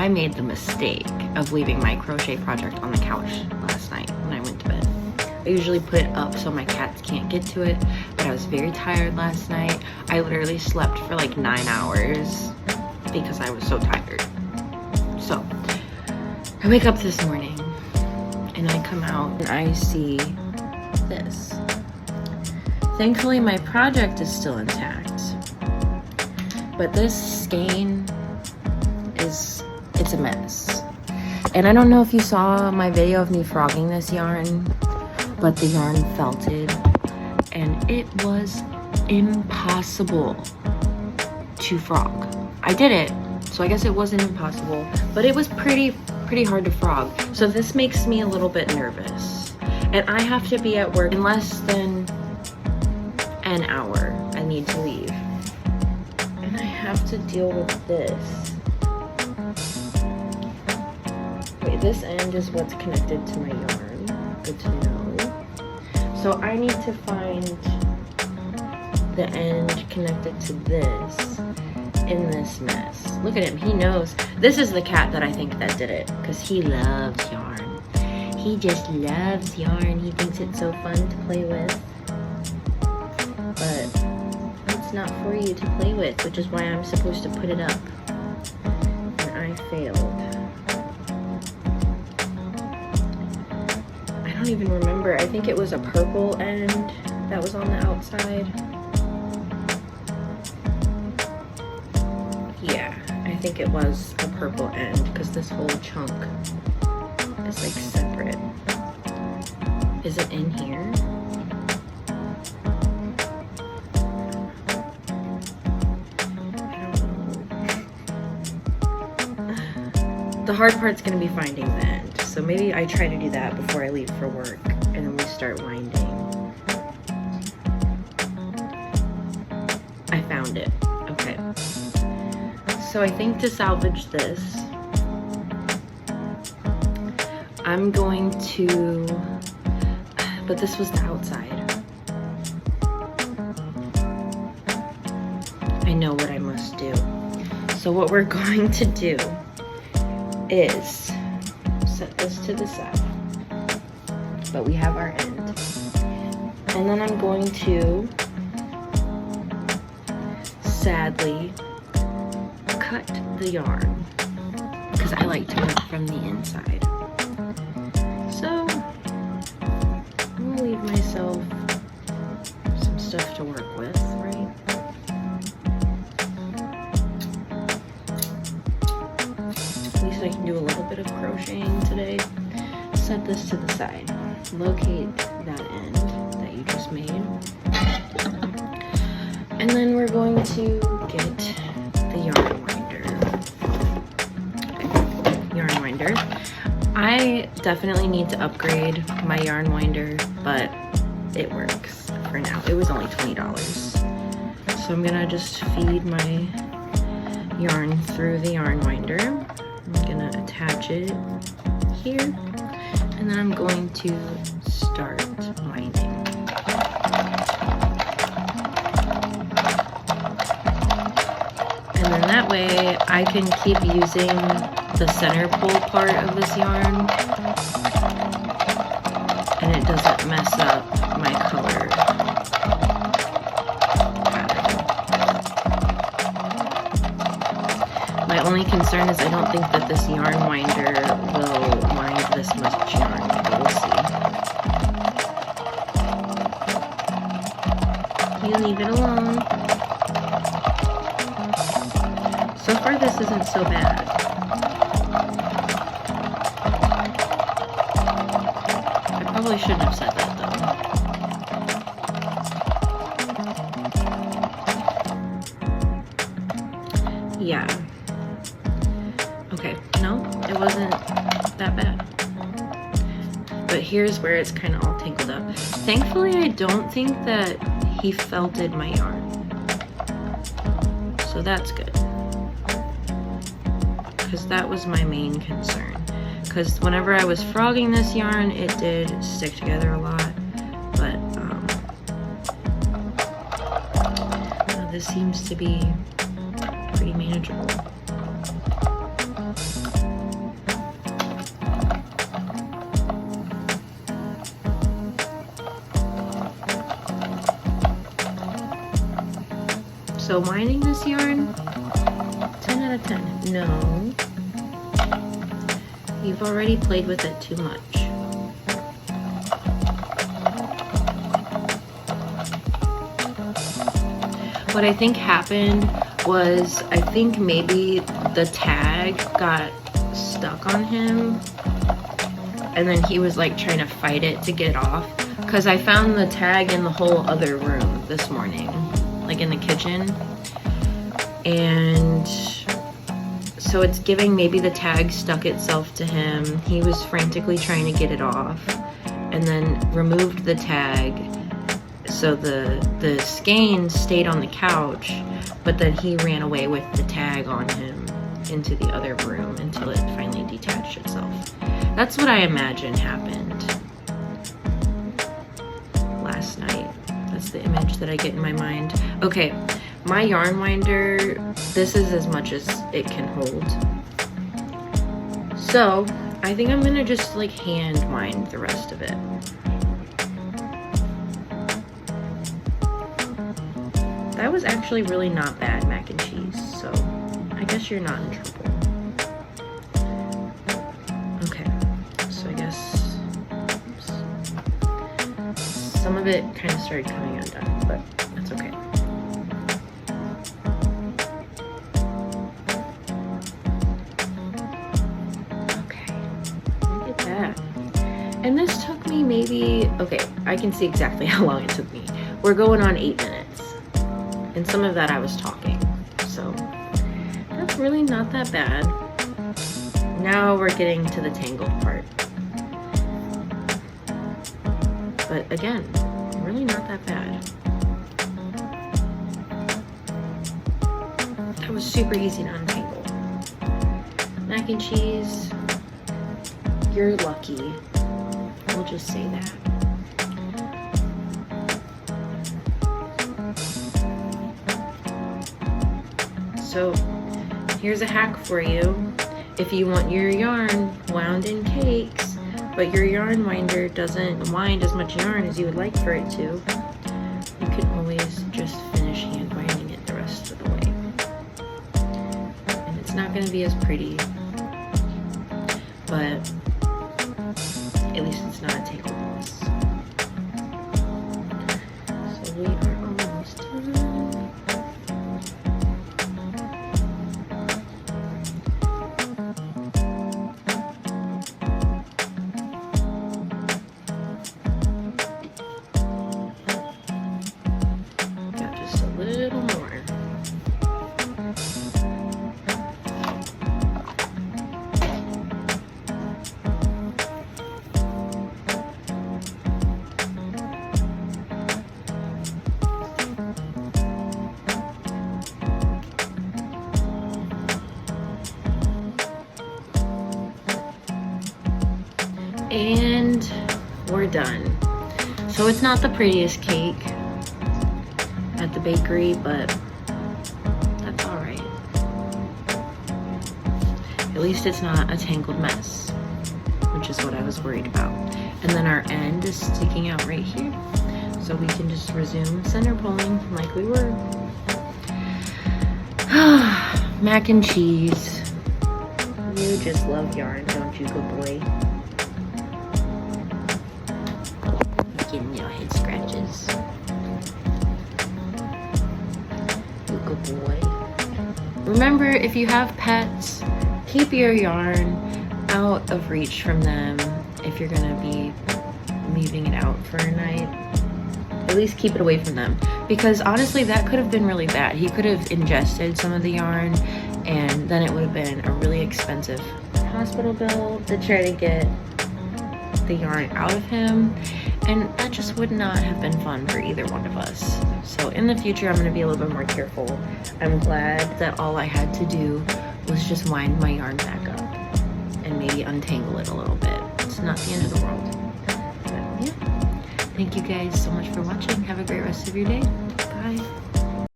I made the mistake of leaving my crochet project on the couch last night when I went to bed. I usually put it up so my cats can't get to it, but I was very tired last night. I literally slept for like 9 hours because I was so tired. So I wake up this morning and I come out and I see this. Thankfully my project is still intact, but this skein it's a mess. And I don't know if you saw my video of me frogging this yarn, but the yarn felted and it was impossible to frog. I did it, so I guess it wasn't impossible, but it was pretty hard to frog. So this makes me a little bit nervous. And I have to be at work in less than an hour. I need to leave. And I have to deal with this. Wait, this end is what's connected to my yarn. Good to know. So I need to find the end connected to this in this mess. Look at him, he knows. This is the cat that I think that did it, because he loves yarn. He just loves yarn. He thinks it's so fun to play with. But it's not for you to play with, which is why I'm supposed to put it up. And I failed. I don't even remember. I think it was a purple end that was on the outside. Yeah, I think it was a purple end because this whole chunk is like separate. Is it in here? The hard part's gonna be finding the end. So maybe I try to do that before I leave for work and then we start winding. I found it. Okay. So I think to salvage this, I'm going to, but this was the outside. I know what I must do. So what we're going to do is set this to the side, but we have our end. And then I'm going to sadly cut the yarn because I like to work from the inside. So I'm gonna leave myself some stuff to work with, right? At least I can do a little bit of crocheting today. Set this to the side. Locate that end that you just made. And then we're going to get the yarn winder. I definitely need to upgrade my yarn winder, but it works for now. It was only $20. So I'm gonna just feed my yarn through the yarn winder. I'm gonna attach it here, and then I'm going to start winding. And then that way I can keep using the center pole part of this yarn and it doesn't mess up my color pattern. My only concern is I don't think that this yarn winder will wind this much yarn, but we'll see. You leave it alone. So far this isn't so bad. I probably shouldn't have said that though. Yeah. Okay, no, it wasn't that bad. But here's where it's kind of all tangled up. Thankfully, I don't think that he felted my yarn. So that's good. Because that was my main concern. Because whenever I was frogging this yarn, it did stick together a lot. But this seems to be pretty manageable. So winding this yarn, 10 out of 10. No. You've already played with it too much. What I think happened was, I think maybe the tag got stuck on him, and then he was like trying to fight it to get off. Because I found the tag in the whole other room this morning, like in the kitchen. And so it's giving maybe the tag stuck itself to him. He was frantically trying to get it off, and then removed the tag. So the skein stayed on the couch, but then he ran away with the tag on him into the other room until it finally detached itself. That's what I imagine happened last night. That's the image that I get in my mind. Okay, my yarn winder, this is as much as it can hold. So I think I'm gonna just like hand wind the rest of it. That was actually really not bad mac and cheese, so I guess you're not in trouble. Okay, so I guess some of it kind of started coming undone, but that's okay. Okay, look at that. And this took me maybe, okay, I can see exactly how long it took me. We're going on 8 minutes. And some of that I was talking, so that's really not that bad. Now we're getting to the tangled part. But again, really not that bad. That was super easy to untangle. Mac and cheese, you're lucky. We'll just say that. So here's a hack for you. If you want your yarn wound in cakes, but your yarn winder doesn't wind as much yarn as you would like for it to, you can always just finish hand winding it the rest of the way. And it's not going to be as pretty, but at least it's not a tangled mess. So we are almost done. And we're done. So it's not the prettiest cake at the bakery, but that's all right. At least it's not a tangled mess, which is what I was worried about. And then our end is sticking out right here, so we can just resume center pulling like we were. Mac and cheese. You just love yarn, don't you, good boy? Getting your head scratches. You good boy. Remember, if you have pets, keep your yarn out of reach from them if you're gonna be leaving it out for a night. At least keep it away from them, because honestly that could have been really bad. He could have ingested some of the yarn, and then it would have been a really expensive hospital bill to try to get the yarn out of him, and that just would not have been fun for either one of us. So in the future, I'm going to be a little bit more careful. I'm glad that all I had to do was just wind my yarn back up and maybe untangle it a little bit. It's not the end of the world. But yeah, thank you guys so much for watching. Have a great rest of your day.